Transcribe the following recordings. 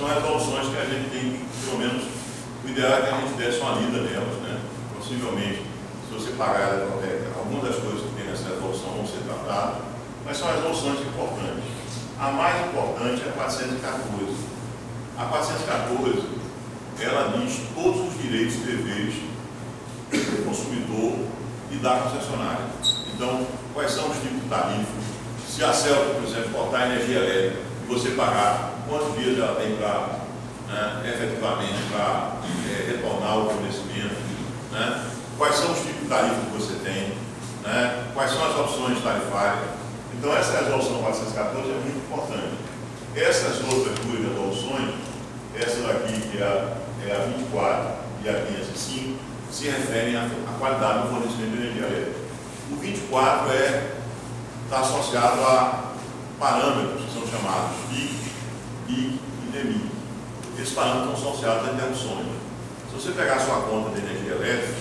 são resoluções que a gente tem, pelo menos, o ideal é que a gente desse uma lida nelas, né? Possivelmente, se você pagar a hipoteca, algumas das coisas que tem nessa resolução vão ser tratadas, mas são resoluções importantes. A mais importante é a 414. A 414, ela diz todos os direitos e deveres do consumidor e da concessionária. Então, quais são os tipos de tarifas? Se a CELP, por exemplo, cortar energia elétrica e você pagar, quantos dias ela tem para, efetivamente, para retornar o fornecimento? Né? Quais são os tipos de tarifas que você tem? Né? Quais são as opções tarifárias? Então, essa resolução 414 é muito importante. Essas outras duas resoluções, essa daqui, que é a 24 e a 505, se referem à qualidade do fornecimento de energia elétrica. O 24 está associado a parâmetros que são chamados PIC, PIC e DEMIC. Esses parâmetros são associados a interrupções. Se você pegar a sua conta de energia elétrica,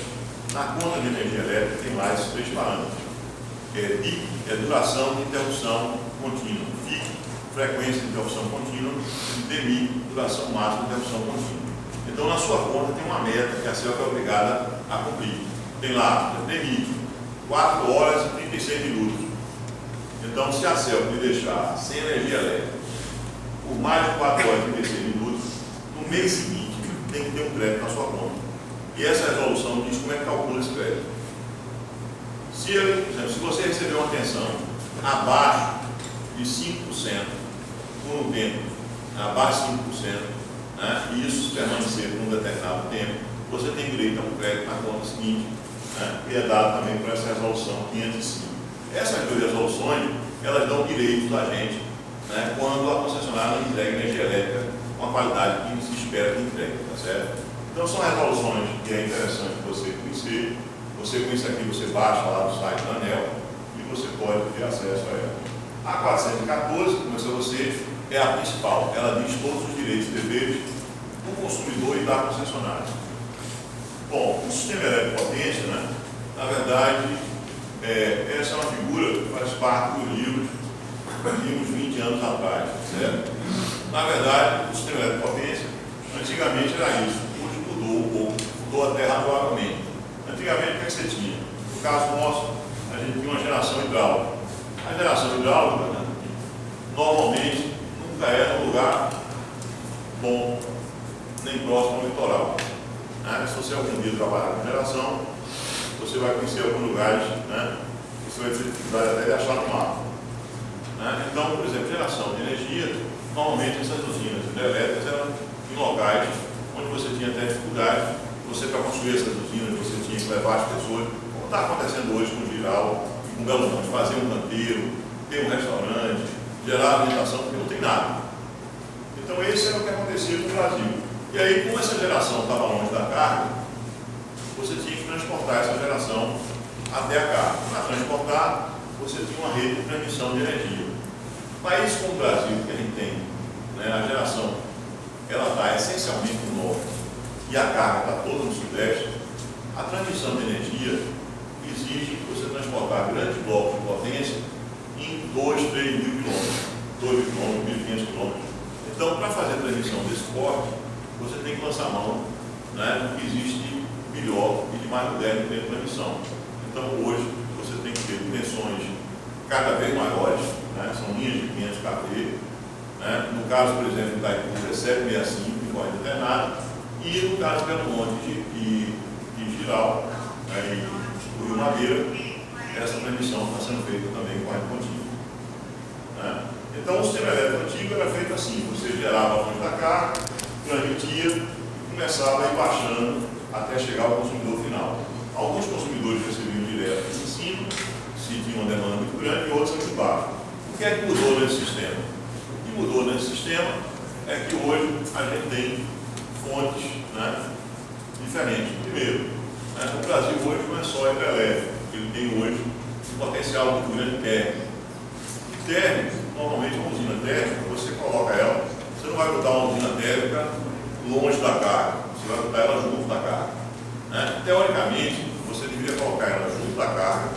na conta de energia elétrica tem lá esses três parâmetros. PIC é duração de interrupção contínua, FIC, frequência de interrupção contínua, e DEMIC, duração máxima de interrupção contínua. Então, na sua conta tem uma meta que a CELP é obrigada a cumprir. Tem lá, DEMIC, 4 horas e 36 minutos. Então, se a CELP lhe deixar sem energia elétrica por mais de 4 horas e 36 minutos, no mês seguinte tem que ter um crédito na sua conta. E essa resolução diz como é que calcula esse crédito. Se, por exemplo, se você receber uma pensão abaixo de 5% por um tempo, abaixo de 5%, né, e isso permanecer por um determinado tempo, você tem direito a um crédito na conta seguinte, né, que é dado também por essa resolução 505. Essas duas resoluções, elas dão direitos a gente, né, quando a concessionária entrega energia elétrica com a qualidade que se espera que entregue, tá certo? Então são resoluções que é interessante você conhecer. Você com isso aqui, você baixa lá no site da ANEEL e você pode ter acesso a ela. A 414, como eu você, é a principal. Ela diz todos os direitos e deveres do consumidor e da concessionária. Bom, o sistema elétrico de potência, né, na verdade, essa é uma figura que faz parte do livro de uns 20 anos atrás, certo? Na verdade, o sistema elétrico de potência, antigamente era isso. Hoje mudou um pouco, mudou até razoavelmente. Antigamente, o que você tinha? No caso nosso, a gente tinha uma geração hidráulica. A geração hidráulica, né, normalmente, nunca é num lugar bom, nem próximo ao litoral. Né? Se você algum dia trabalhar com geração, você vai conhecer alguns lugares, né, que você vai ter dificuldade até de achar no mapa. Né? Então, por exemplo, geração de energia, normalmente essas usinas hidrelétricas eram em locais onde você tinha até dificuldade. Você, para construir essas usinas, você tinha que levar as pessoas, como está acontecendo hoje com o Giral e com o Belo Monte, fazer um canteiro, ter um restaurante, gerar alimentação, porque não tem nada. Então, esse era o que acontecia no Brasil. E aí, como essa geração estava longe da carga, você tinha que transportar essa geração até a carga. Para transportar, você tinha uma rede de transmissão de energia. Países como o Brasil, que a gente tem, né, a geração, ela está essencialmente no norte, e a carga está toda no sudeste, a transmissão de energia exige que você transportar grandes blocos de potência em 2, 3 mil quilômetros, 2 mil quilômetros, 1.500 quilômetros. Então, para fazer a transmissão desse porte, você tem que lançar mão, né, do que existe melhor e de mais moderno dentro da transmissão. Então, hoje, você tem que ter dimensões cada vez maiores, né, são linhas de 500 kV. Né, no caso, por exemplo, da Itaipu é 765, de corrente alternada. E no caso de Belo Monte e Giral, né, e o Rio Madeira, essa transmissão está sendo feita também com corrente contínua. Né? Então, o sistema elétrico antigo era feito assim: você gerava a fonte da carga, transmitia e começava a ir baixando até chegar ao consumidor final. Alguns consumidores recebiam direto aqui em cima, se tinha uma demanda muito grande, e outros aqui embaixo. O que é que mudou nesse sistema? O que mudou nesse sistema é que hoje a gente tem fontes, né, diferentes. Primeiro, né, o Brasil hoje não é só hidrelétrico, ele tem hoje um potencial muito grande térmico. Térmico, normalmente uma usina térmica, você coloca ela, você não vai botar uma usina térmica longe da carga, você vai botar ela junto da carga. Né? Teoricamente, você deveria colocar ela junto da carga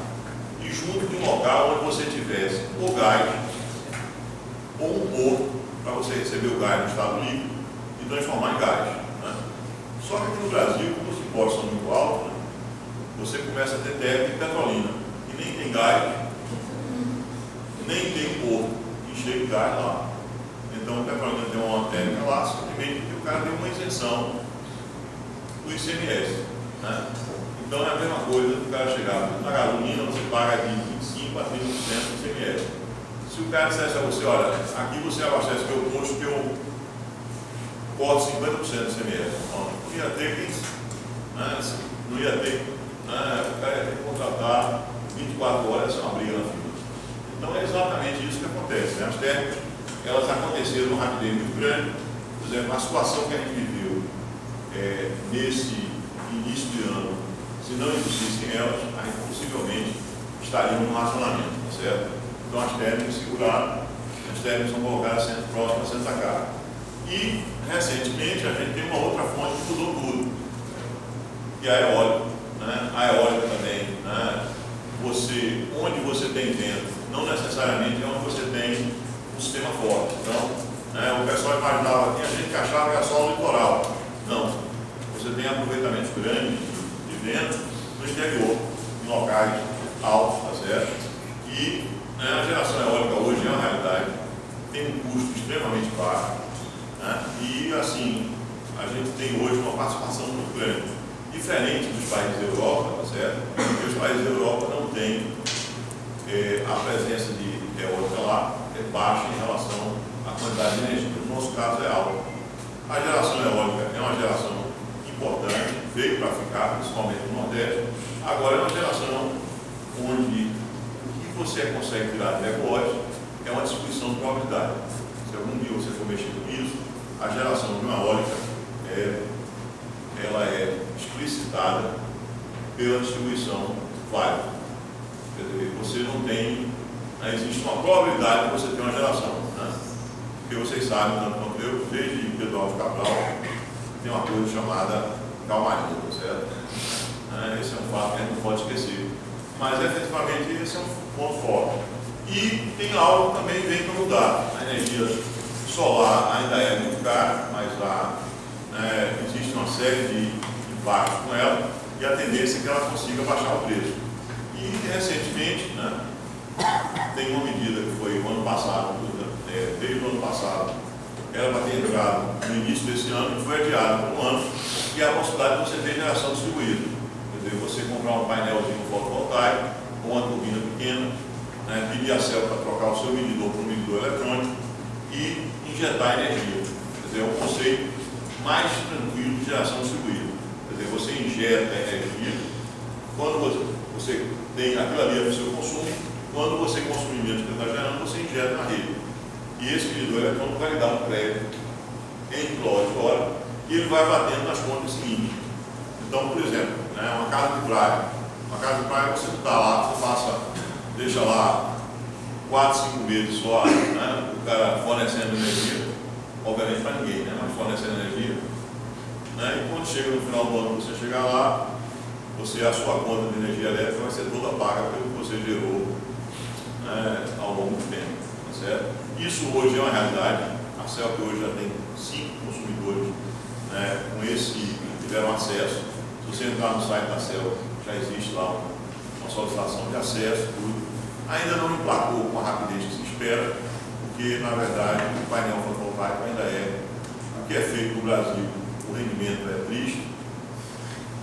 e junto de um local onde você tivesse o gás ou um porto para você receber o gás no estado líquido e transformar em gás. Né? Só que aqui no Brasil, como os impostos são muito altos, né, você começa a ter térmica e petrolina, e nem tem gás, nem tem porto que chega o gás lá. Então o petrolina tem uma térmica lá, simplesmente porque o cara deu uma isenção do ICMS. Né? Então é a mesma coisa do cara chegar na gasolina, você paga de 25% a 30% do ICMS. Se o cara dissesse a você, olha, aqui você abastece meu posto que eu corto 50% do ICMS, não ia ter que, né, não ia ter, né, o cara ia ter que contratar 24 horas, essa é uma briga na fila. Então é exatamente isso que acontece. Né? As térmicas, elas aconteceram numa rapidez muito grande. Por exemplo, a situação que a gente viveu nesse início de ano, se não existissem elas, a gente possivelmente estaria num racionamento, tá certo? Então as térmicas seguraram, as térmicas são colocadas próximas a Santa Carga. E, recentemente, a gente tem uma outra fonte que mudou tudo, que é a eólica. Né? A eólica também, né? Onde você tem vento, não necessariamente é onde você tem um sistema forte. Então, né, o pessoal imaginava, tinha gente que achava que era só o litoral. Não. Você tem aproveitamentos grandes de vento no exterior, em locais altos, tá certo? E né, a geração eólica hoje é uma realidade, tem um custo extremamente baixo, né? E assim, a gente tem hoje uma participação muito grande, diferente dos países da Europa, tá certo? Porque os países da Europa não têm a presença de eólica lá, é baixa em relação à quantidade de energia. No nosso caso é alta. A geração eólica é uma geração importante, veio para ficar, principalmente no Nordeste. Agora é uma geração onde o que você consegue tirar de negócio é uma distribuição de probabilidade. Se algum dia você for mexer com isso, a geração de uma eólica ela é explicitada pela distribuição válida. Quer dizer, você não tem, existe uma probabilidade de você ter uma geração, né? Porque vocês sabem, tanto quanto eu, desde Pedro Alves Cabral, tem uma coisa chamada calmaria, certo? Esse é um fato que a gente não pode esquecer. Mas, efetivamente, esse é um ponto forte. E tem algo que também vem para mudar. A energia solar ainda é muito cara, mas lá existe uma série de impactos com ela, e a tendência é que ela consiga baixar o preço. E, recentemente, né, tem uma medida que foi o ano passado, desde o ano passado, era para ter entrado no início desse ano, e foi adiada por um ano, e a possibilidade de você ter geração distribuída. Quer dizer, você comprar um painelzinho fotovoltaico, com uma turbina pequena, né, pedir a CEL para trocar o seu medidor para um medidor eletrônico e injetar energia. Quer dizer, é um conceito mais tranquilo de geração distribuída. Quer dizer, você injeta energia, quando você tem aquilo ali para o seu consumo, quando você consumir menos que está gerando, você injeta na rede. E esse medidor eletrônico vai lhe dar um crédito em kWh e ele vai batendo nas contas seguintes. Então, por exemplo, né, uma casa de praia. Uma casa de praia, você está lá, você deixa lá 4, 5 meses só, né, o cara fornecendo energia, obviamente para ninguém, né, mas fornecendo energia. Né, e quando chega no final do ano, você chegar lá, a sua conta de energia elétrica vai ser toda paga pelo que você gerou, né, ao longo do tempo. Tá certo? Isso hoje é uma realidade. A CELP hoje já tem 5 consumidores, né, que tiveram acesso. Se você entrar no site da CELP, já existe lá uma solicitação de acesso, tudo. Ainda não emplacou com a rapidez que se espera, porque, na verdade, o painel fotovoltaico ainda o que é feito no Brasil, o rendimento é triste,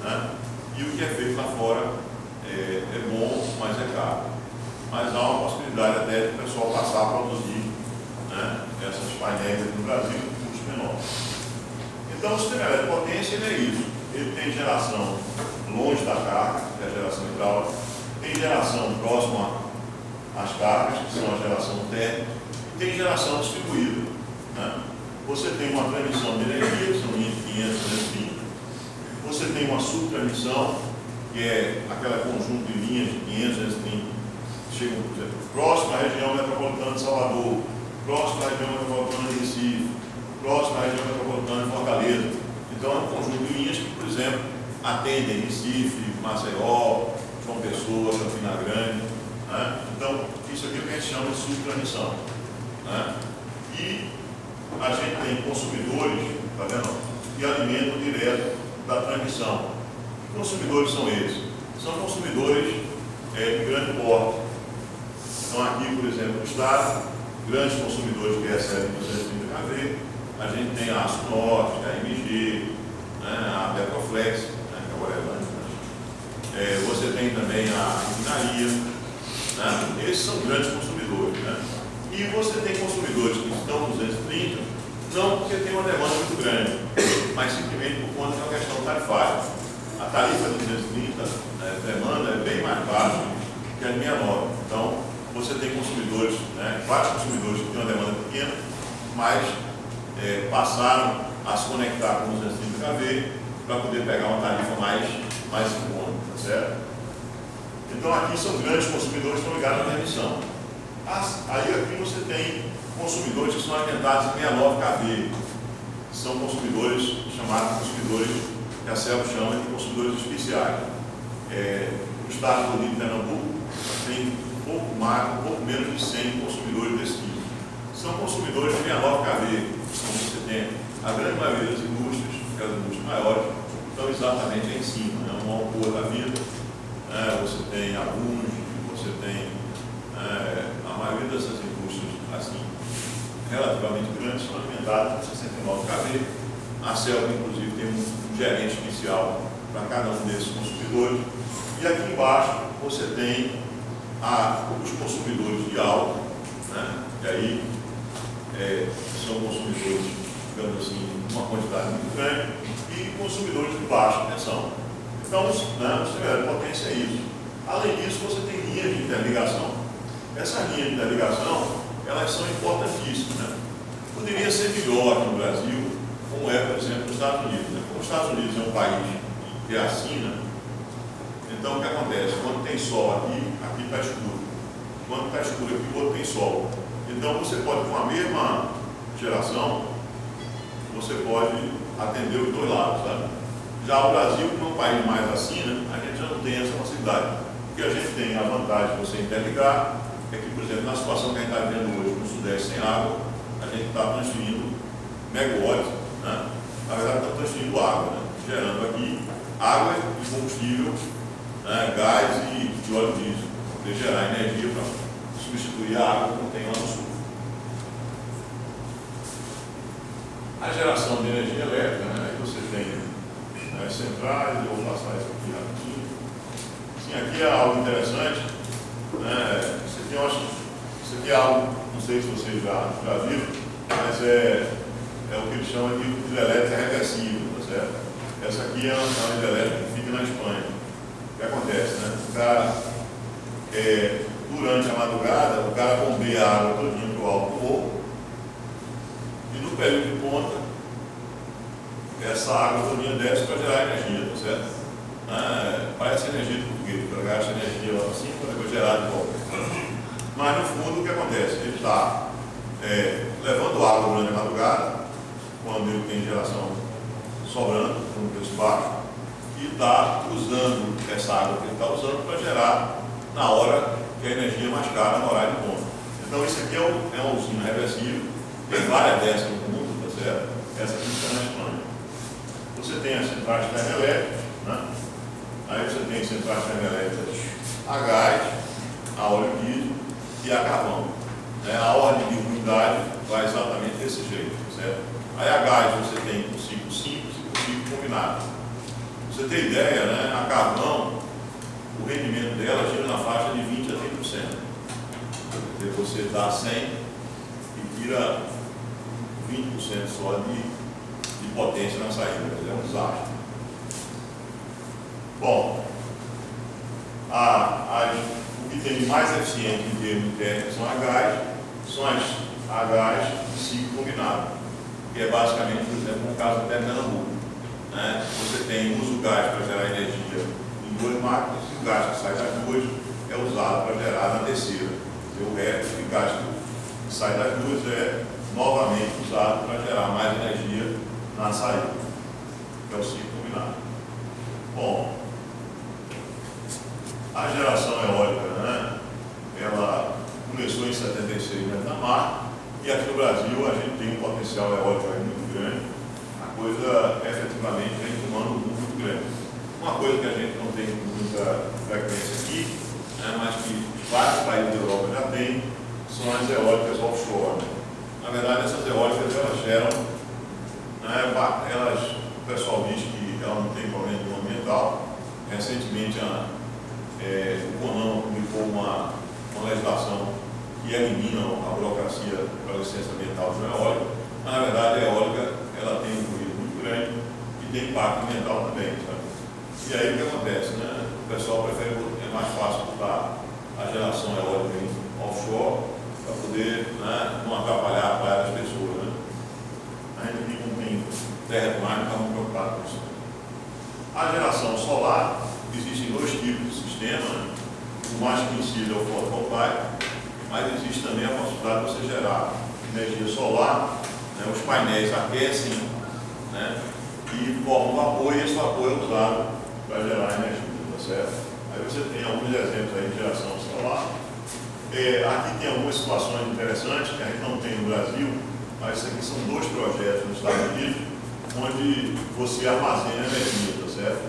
né? E o que é feito lá fora é bom, mas é caro. Mas há uma possibilidade até de o pessoal passar a produzir, né, essas painéis no Brasil com custo menor. Então, o sistema elétrico de potência é isso. Ele tem geração longe da carga, que é a geração hidráulica, tem geração próxima às cargas, que são a geração térmica, e tem geração distribuída. Né? Você tem uma transmissão de energia, que são linhas de 500, 220. Você tem uma subtransmissão, que é aquele conjunto de linhas de 500, 230, que chegam, por exemplo, próxima à região metropolitana de Salvador, próxima à região metropolitana de Recife, próxima à região metropolitana de Fortaleza. Então, é um conjunto de linhas que, por exemplo, atendem Recife, Maceió, João Pessoa, Campina Grande. Né? Então, isso aqui é o que a gente chama de subtransmissão. Né? E a gente tem consumidores está vendo? E alimentam direto da transmissão. Que consumidores são esses? São consumidores de grande porte. Então aqui, por exemplo, no estado, grandes consumidores que recebem 230 kV, a gente tem a Aço Norte, a MG, né, a Petroflex, né, que agora é grande. Você tem também a refinaria, né? Esses são grandes consumidores. Né? E você tem consumidores que estão no 230, não porque tem uma demanda muito grande, mas simplesmente por conta de uma questão tarifária. A tarifa de 230, demanda é bem mais baixa que a linha 9. Então, você tem consumidores, né, vários consumidores que têm uma demanda pequena, mas passaram a se conectar com os 230 kV para poder pegar uma tarifa mais em conta, tá certo? Então aqui são grandes consumidores que estão ligados à transmissão. Aí aqui você tem consumidores que são alimentados em 69 kV, que são consumidores chamados consumidores que a CELP chama de consumidores especiais. No estado do Rio de Pernambuco tem um pouco menos de 100 consumidores desse tipo. São consumidores de 69 kV, como você tem a grande maioria das indústrias, aquelas indústrias maiores, estão exatamente aí em cima, né? Uma Alcoa da vida, você tem a Bunge, você tem a maioria dessas indústrias assim, relativamente grandes, são alimentadas com 69 kV. A CELP, inclusive, tem um gerente especial para cada um desses consumidores. E aqui embaixo você tem os consumidores de alta, né? E aí são consumidores, digamos assim, uma quantidade muito grande, e consumidores de baixa tensão. Então, o semelhante potência é isso. Além disso, você tem linhas de interligação. Essas linhas de interligação, elas são importantíssimas. Né? Poderia ser melhor aqui no Brasil, como por exemplo, nos Estados Unidos. Né? Como os Estados Unidos é um país que assina, então o que acontece? Quando tem sol aqui está escuro. Quando está escuro aqui, o outro tem sol. Então você pode, com a mesma geração, você pode atender os dois lados, sabe? Já o Brasil, como é um país mais assina, a gente já não tem essa facilidade. Porque a gente tem a vantagem de você interligar, é que, por exemplo, na situação que a gente está vivendo hoje no Sudeste sem água, a gente está transferindo megawatts, né? Na verdade está transferindo água, né? Gerando aqui água e combustível, né? Gás e óleo diesel, para poder gerar energia para substituir a água que tem lá no sul. A geração de energia elétrica, né? Aí você tem as centrais, eu vou passar isso aqui rapidinho. Sim, aqui é algo interessante. Isso aqui é algo, não sei se vocês já viram, mas é o que eles chamam de hidrelétrica reversível, tá certo? Essa aqui é uma hidrelétrica que fica na Espanha. O que acontece, né? O cara, durante a madrugada, o cara bombeia a água todinha para o alto do morro, e no período de ponta, essa água todinha desce para gerar energia, tá certo? Parece energia de português, para gastar energia lá assim, para depois gerar de volta. Mas no fundo o que acontece? Ele está levando água durante a madrugada, quando ele tem geração sobrando, com um preço baixo, e está usando essa água que ele está usando para gerar na hora que a energia é mais cara, no horário de ponta. Então isso aqui é uma usina reversível, tem várias dessas no mundo, tá certo? Essa aqui está na Espanha. Você tem as centrais termoelétricas, né? Aí você tem centrais termoelétricas a gás, a óleo diesel e a carvão. A ordem de unidade vai exatamente desse jeito, certo? Aí a gás você tem um ciclo simples e um ciclo combinado. Você tem ideia, né? A carvão, o rendimento dela gira na faixa de 20% a 30%. Quer dizer, você dá 100 e tira 20% só de potência na saída. É um desastre. Bom, o que tem de mais eficiente em termos de técnica são a gás de ciclo combinado, que é basicamente, por exemplo, no caso do Pernambuco. Né? Você usa o gás para gerar energia em duas máquinas, e o gás que sai das duas é usado para gerar na terceira. O resto de gás que sai das duas é novamente usado para gerar mais energia na saída, que é o ciclo combinado. Bom, a geração eólica, né, ela começou em 76 na Dinamarca, e aqui no Brasil a gente tem um potencial eólico muito grande. A o pessoal diz que ela não tem problema nenhum ambiental. Recentemente, o CONAMA publicou uma legislação que elimina a burocracia para a licença ambiental de uma eólica. Mas, na verdade, a eólica ela tem um ruído muito grande e tem impacto ambiental também. Sabe? E aí o que acontece? Né? O pessoal prefere, é mais fácil botar a geração eólica em offshore para poder, né, não atrapalhar a praia das pessoas. Né? A gente aqui não tem terra demais, não está muito preocupado com isso. A geração solar, existem dois tipos de sistema. Né? O mais conhecido é o fotovoltaico, mas existe também a possibilidade de você gerar energia solar. Né? Os painéis aquecem, né? E formam vapor, e esse vapor é usado para gerar energia, tá certo? Aí você tem alguns exemplos aí de geração solar. Aqui tem algumas situações interessantes que a gente não tem no Brasil, mas isso aqui são dois projetos nos Estados Unidos, onde você armazena energia, tá certo?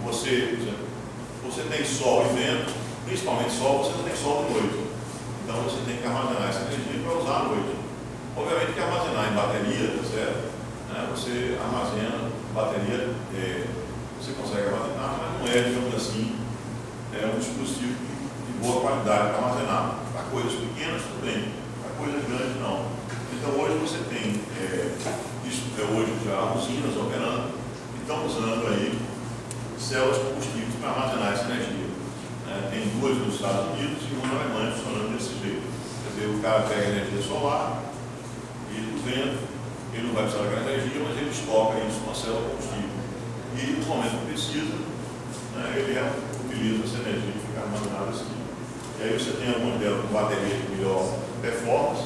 Você tem sol e vento, principalmente sol, você não tem sol de noite. Então você tem que armazenar essa energia para usar à noite. Obviamente que armazenar em bateria, tá certo? Você armazena bateria, você consegue armazenar, mas não é, digamos assim, um dispositivo de boa qualidade para armazenar. Para coisas pequenas, tudo bem. Para coisas grandes, não. Então hoje você tem, hoje já usinas operando, que estão usando aí células combustíveis para armazenar essa energia. Tem duas nos Estados Unidos e uma na Alemanha funcionando desse jeito. Quer dizer, o cara pega energia solar e do vento, ele não vai precisar daquela energia, mas ele estoca isso numa célula combustível. E no momento que precisa, ele utiliza essa energia e fica armazenada assim. E aí você tem algumas delas com bateria de melhor performance.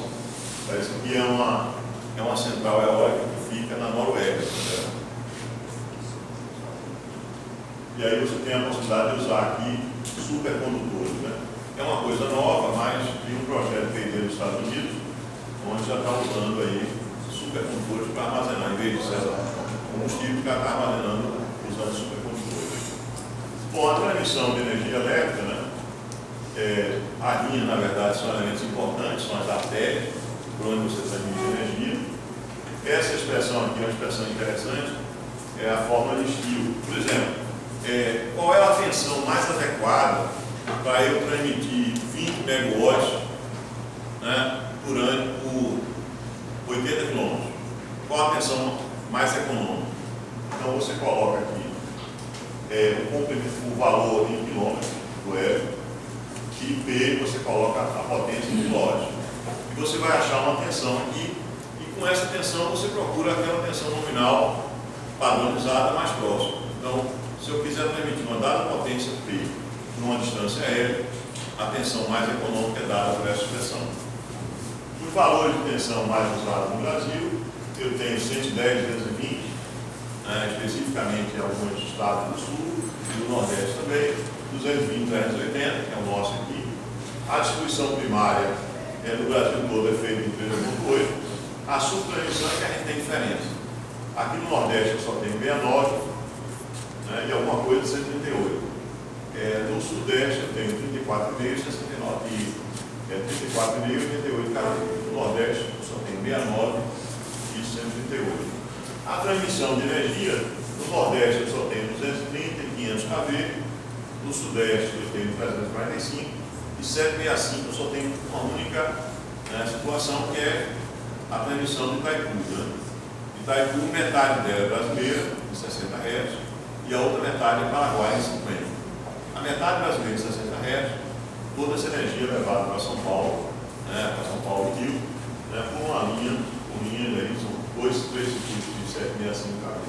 Essa aqui é uma central eólica que fica na Noruega. E aí você tem a possibilidade de usar aqui supercondutores. Né? É uma coisa nova, mas tem um projeto feito nos Estados Unidos, onde já está usando aí supercondutores para armazenar, em vez de ser combustível, já está armazenando usando supercondutores. Bom, a transmissão de energia elétrica, né? A linha, na verdade, são elementos importantes, são as artérias, por onde você transmite energia. Essa expressão aqui é uma expressão interessante, é a fórmula de Steel. Por exemplo, qual é a tensão mais adequada para eu transmitir 20 megawatts, né, por 80 km? Qual a tensão mais econômica? Então você coloca aqui o valor em quilômetros do hélio e P você coloca a potência em quilowatts. E você vai achar uma tensão aqui e com essa tensão você procura aquela tensão nominal padronizada mais próxima. Então, se eu quiser transmitir uma dada potência P numa distância aérea, a tensão mais econômica é dada por essa expressão. Os valores de tensão mais usados no Brasil, eu tenho 110, 220, especificamente em alguns estados do Sul e do Nordeste também, 220, 380, que é o nosso aqui. A distribuição primária no Brasil todo é feita em 3.8. A subtransmissão é que a gente tem diferença. Aqui no Nordeste eu só tenho 69, e alguma coisa de 138. No Sudeste eu tenho 34,5, 69 e 34,5 e 88 kV. No Nordeste eu só tenho 69 e 138. A transmissão de energia, no Nordeste eu só tenho 230 e 500 kV, no Sudeste eu tenho 345 e 765 eu só tenho uma única situação, que é a transmissão de Itaipu. Itaipu, metade dela é brasileira, em 60 Hz, e a outra metade é Paraguai, em 50. A metade brasileira, em 60 Hz, toda essa energia é levada para São Paulo, para São Paulo e Rio, por uma linha, aí, são três circuitos de 765 kV.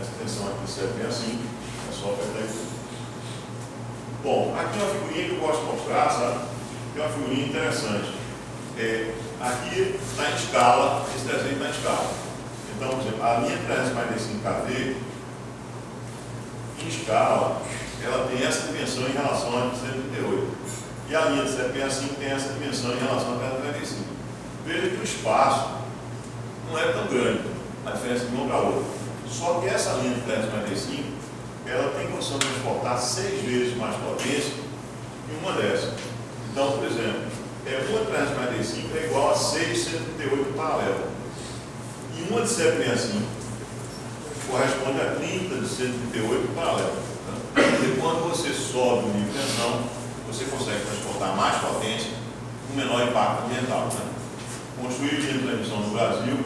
Essa tensão aqui de 765 é só para Itaipu. Bom, aqui é uma figurinha que eu gosto de mostrar, sabe? É uma figurinha interessante. Aqui está em escala, esse desenho está em escala. Então, por exemplo, a linha 345 kV, em escala, ela tem essa dimensão em relação a 138. E a linha de 765 tem essa dimensão em relação a 345. Veja que o espaço não é tão grande, a diferença de uma para outra. Só que essa linha de 345, ela tem condição de transportar 6 vezes mais potência que uma dessa. Então, por exemplo, uma 345 é igual a 6 138 paralelo. E uma uma de 765 corresponde a 30 de 138 paralelo. Tá? E quando você sobe o nível de tensão, você consegue transportar mais potência com menor impacto ambiental. Né? Construir linha de transmissão no Brasil,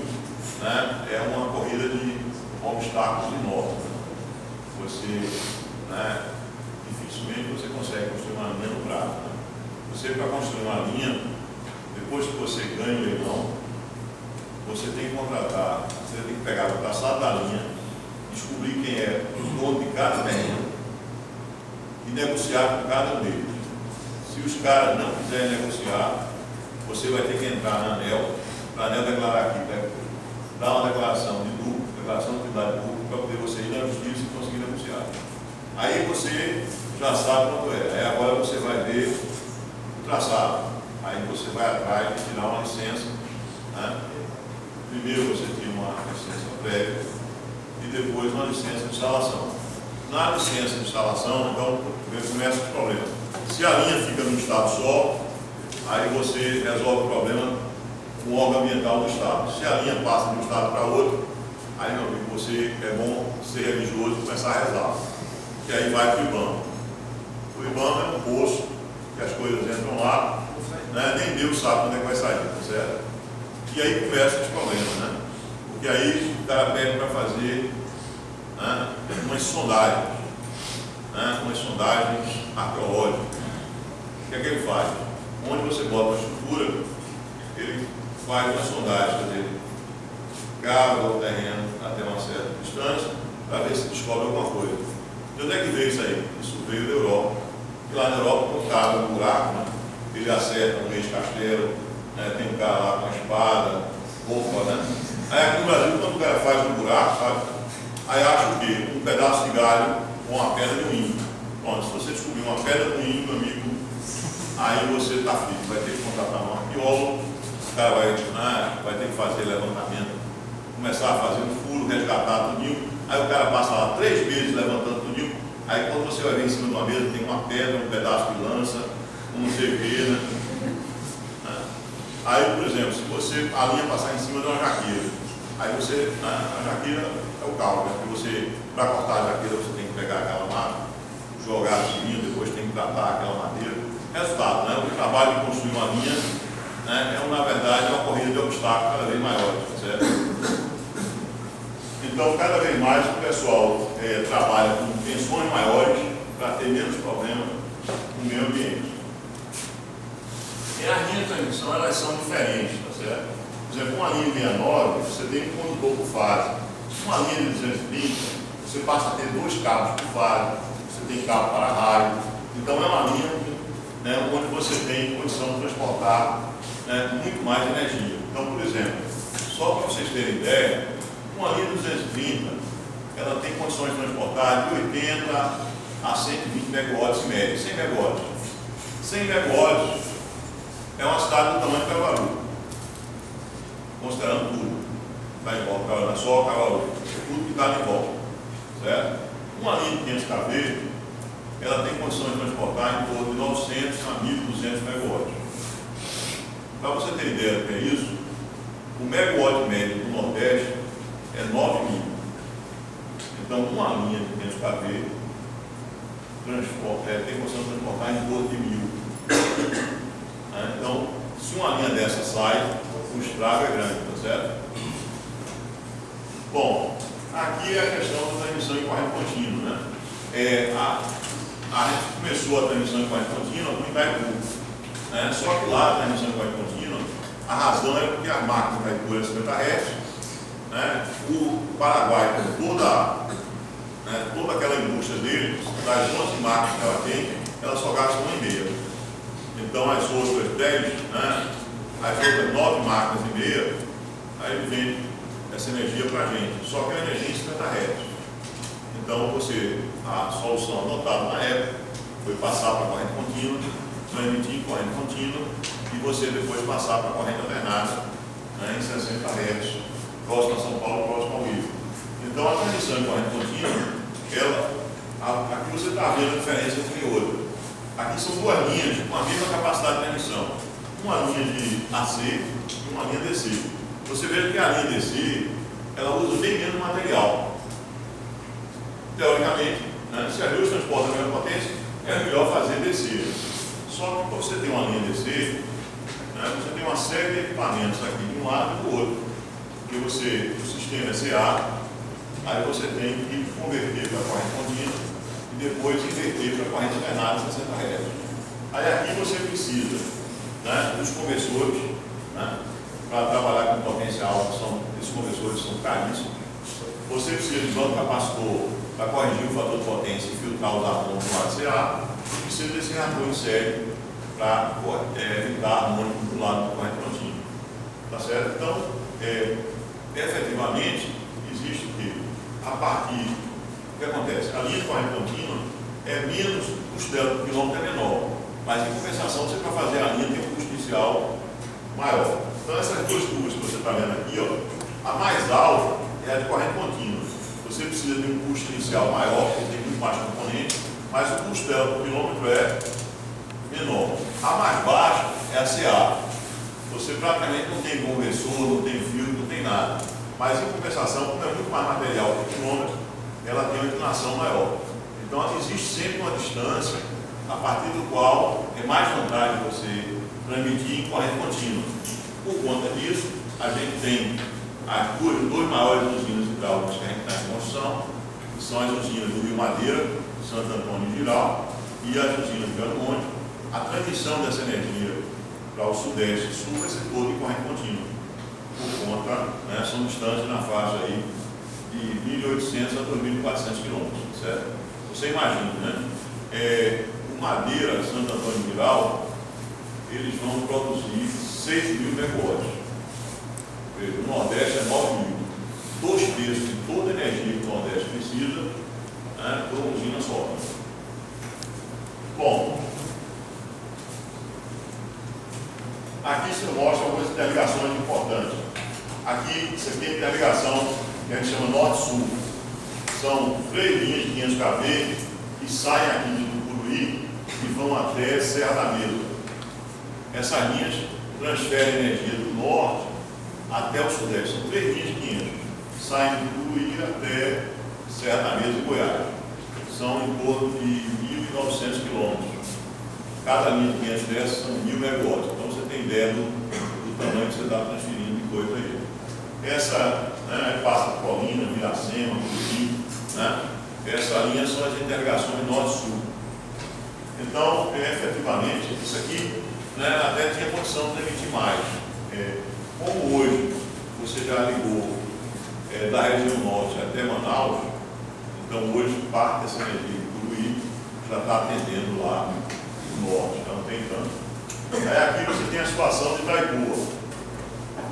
né, é uma corrida de obstáculos enormes. Né? Você, né, dificilmente você consegue construir uma linha no prazo. Né? Você, para construir uma linha, depois que você ganha o leilão, você tem que contratar, você tem que pegar o traçado da linha, descobrir quem é o dono de cada terreno e negociar com cada um deles. Se os caras não quiserem negociar, você vai ter que entrar na ANEEL, para a ANEEL declarar aqui, né? Dar uma declaração de lucro, declaração de utilidade pública, para poder você ir na justiça e conseguir negociar. Aí você já sabe quanto é. Aí agora você vai ver o traçado. Aí você vai atrás de tirar uma licença. Né? Primeiro você tira uma licença prévia e depois uma licença de instalação. Na licença de instalação, então, começa os problemas. Se a linha fica num estado só, aí você resolve o problema com o órgão ambiental do estado. Se a linha passa de um estado para outro, aí, meu amigo, você é bom ser religioso e começar a rezar. E aí vai para o IBAMA. O IBAMA é um poço, que as coisas entram lá, né? Nem Deus sabe quando é que vai sair, tá certo? E aí começam os problemas, né? Porque aí o cara pede para fazer, né, umas sondagens, né? Umas sondagens arqueológicas. O que é que ele faz? Onde você bota uma estrutura, ele faz uma sondagem, quer dizer, cava o terreno até uma certa distância, para ver se descobre alguma coisa. De onde é que veio isso aí? Isso veio da Europa. E lá na Europa, quando cava um buraco, né, ele acerta um ex-castelo, né, tem um cara lá com uma espada, roupa, né? Aí aqui no Brasil, quando o cara faz um buraco, sabe? Aí acha o quê? Um pedaço de galho com uma pedra de um índio. Bom, se você descobrir uma pedra de um índio, meu amigo, aí você está frito. Vai ter que contratar um arqueólogo, o cara vai ter que fazer levantamento, começar a fazer um furo, resgatar tudinho. Aí o cara passa lá 3 meses levantando tudinho. Aí quando você vai ver em cima de uma mesa, tem uma pedra, um pedaço de lança, um não sei o quê, né? Aí, por exemplo, se a linha passar em cima de uma jaqueira, aí você, a jaqueira é o cálculo, né? Porque você, para cortar a jaqueira, você tem que pegar aquela mata, jogar a linha, depois tem que tratar aquela madeira. Resultado, né? O trabalho de construir uma linha, né, é, na verdade, uma corrida de obstáculos cada vez maiores, certo? Então, cada vez mais o pessoal trabalha com tensões maiores para ter menos problemas no meio ambiente. E as linhas de transmissão, elas são diferentes, tá certo? Por exemplo, uma linha de 69, você tem um condutor por fase. Uma linha de 230, você passa a ter 2 cabos por fase, você tem cabo para raio. Então, é uma linha, né, onde você tem condição de transportar, né, muito mais energia. Então, por exemplo, só para vocês terem ideia, uma linha de 230, ela tem condições de transportar de 80 a 120 megawatts em média, 100 megawatts. 100 megawatts é uma cidade do tamanho de Caruaru, considerando tudo. Está em volta, Caruaru, não é só Caruaru, tudo que está em volta, certo? Uma linha de 500 kV, ela tem condições de transportar em torno de 900 a 1.200 megawatts. Para você ter ideia do que é isso, o megawatt médio do Nordeste é 9.000. Então, uma linha de 500 kV tem condição de transportar em torno de 1.000. Então, se uma linha dessa sai, o estrago é grande, tá certo? Bom, aqui é a questão da transmissão em corrente contínua, né? A gente começou a transmissão em corrente contínua com Itaipu, né? Só que lá a transmissão em corrente contínua, a razão é porque a máquina de Itaipu é 50 Hz, né? O Paraguai, com toda aquela indústria dele, das 11 máquinas que ela tem, ela só gasta 1,5. Então, as outras 10, né, as outras 9 máquinas e meia, aí ele vende essa energia para a gente. Só que a energia em 50 Hz. Então, a solução adotada na época foi passar para a corrente contínua, transmitir em corrente contínua e você depois passar para a corrente alternada, né, em 60 Hz, próximo a São Paulo, próximo ao Rio. Então, a transmissão em corrente contínua, aqui você está vendo a diferença entre outra. Aqui são 2 linhas com a mesma capacidade de transmissão. Uma linha de AC e uma linha DC. Você vê que a linha DC, ela usa bem menos material. Teoricamente, né, se as duas transportam a mesma potência, é melhor fazer DC. Só que quando você tem uma linha DC, né, você tem uma série de equipamentos aqui de um lado e do outro. Porque o sistema é CA, aí você tem que converter para corrente contínua e depois inverter para corrente alternada 60 Hz. Aí aqui você precisa, né, dos conversores, né, para trabalhar com potencial, esses conversores são caríssimos. Você precisa de banco capacitor para corrigir o fator de potência e filtrar os átomos do lado CA, e precisa desse reator em série para evitar harmônico do lado do corrente contínua. Tá certo? Então, efetivamente, existe o quê? A partir, o que acontece? A linha de corrente contínua é menos, o custo dela por quilômetro é menor, mas em compensação, você para fazer a linha tem um custo inicial maior. Então, essas duas curvas que você está vendo aqui, ó, a mais alta é a de corrente contínua. Você precisa de um custo inicial maior, porque tem muito mais componentes, mas o custo dela por quilômetro é menor. A mais baixa é a CA. Você praticamente não tem conversor, não tem fio, não tem nada. Mas em compensação, como é muito mais material por quilômetro, ela tem uma inclinação maior. Então existe sempre uma distância a partir do qual é mais vantagem você transmitir em corrente contínua. Por conta disso, a gente tem as duas maiores usinas hidráulicas que a gente está em construção, que são as usinas do Rio Madeira, Santo Antônio e Giral, e as usinas de Belo Monte. A transmissão dessa energia para o sudeste e sul vai ser toda em corrente contínua. Por conta, né, são distâncias na faixa aí de 1.800 a 2.400 quilômetros, certo? Você imagina, né? O Madeira, Santo Antônio e Giral, eles vão produzir 6.000 megawatts. O Nordeste é 9.000. 2/3 de toda a energia que o Nordeste precisa, né, por uma usina só. Bom, aqui se mostra algumas interligações importantes. Aqui você tem interligação que a gente chama Norte-Sul. São 3 linhas de 500 kV que saem aqui de Tucuruí e vão até Serra da Mesa. Essas linhas transferem energia do norte até o sudeste. São 3 linhas de 500. Saem de Tucuruí até Serra da Mesa e Goiás. São em torno de 1.900 quilômetros. Cada linha de 500 dessas são 1.000 megawatts. Então você tem ideia do tamanho que você está transferindo de coisa aí. Essa, né, passa por Paulina, Miracema, Tucuruí, né? Essa linha são as interligações norte-sul. Então, efetivamente, isso aqui, né, até tinha condição de emitir mais. Como hoje você já ligou da região norte até Manaus, então hoje parte dessa energia de Tucuruí já está atendendo lá no norte, já não tem tanto. Aí aqui você tem a situação de Itaipuã.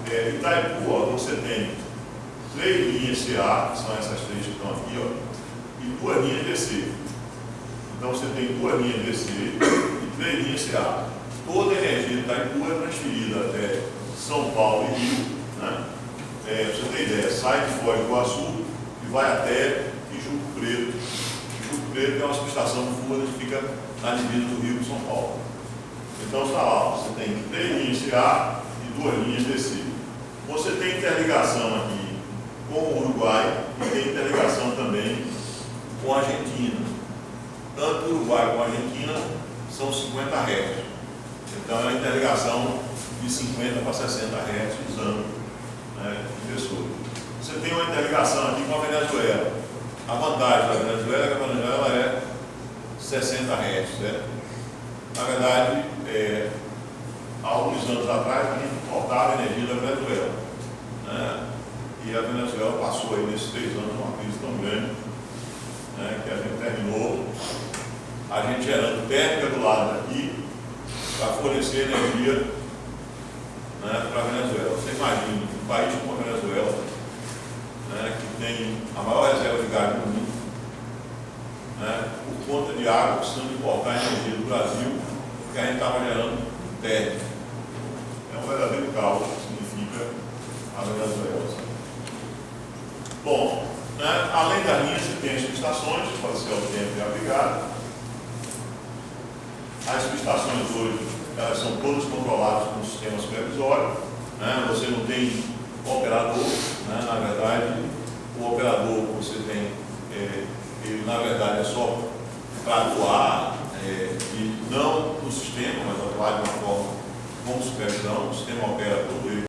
Itaipuã, você tem 3 linhas CA, que são essas 3 que estão aqui, ó, e 2 linhas DC. Então você tem 2 linhas DC e 3 linhas CA. Toda a energia de Itaipuã é transferida até São Paulo e Rio, né? Pra você ter ideia, sai de Foz do Iguaçu e vai até Tijuco Preto. Tijuco Preto é uma subestação de Furnas que fica na divisa do Rio com São Paulo. Então está lá, você tem 3 linhas CA e 2 linhas DC. Você tem interligação aqui com o Uruguai e tem interligação também com a Argentina. Tanto o Uruguai como a Argentina são 50 Hz. Então é uma interligação de 50 para 60 Hz usando, né, inversor. Você tem uma interligação aqui com a Venezuela. A vantagem da Venezuela é que a Venezuela é 60 Hz, certo? Na verdade, há alguns anos atrás a gente importava energia da Venezuela, né? E a Venezuela passou aí nesses 3 anos uma crise tão grande, né, que a gente terminou a gente gerando térmica do lado daqui para fornecer energia, né, para a Venezuela. Você imagina um país como a Venezuela, né, que tem a maior reserva de gás do mundo, né, por conta de água, precisando importar energia do Brasil, porque a gente estava gerando térmica. É um verdadeiro caos que significa a Venezuela. Bom, né, além das linhas, você tem as subestações, que pode ser ao tempo e a brigada. As subestações hoje, elas são todas controladas com um sistema supervisório, né? Você não tem operador, né? Na verdade, o operador que você tem, ele na verdade é só para atuar, e não no sistema, mas atuar de uma forma como supervisão. O sistema opera todo ele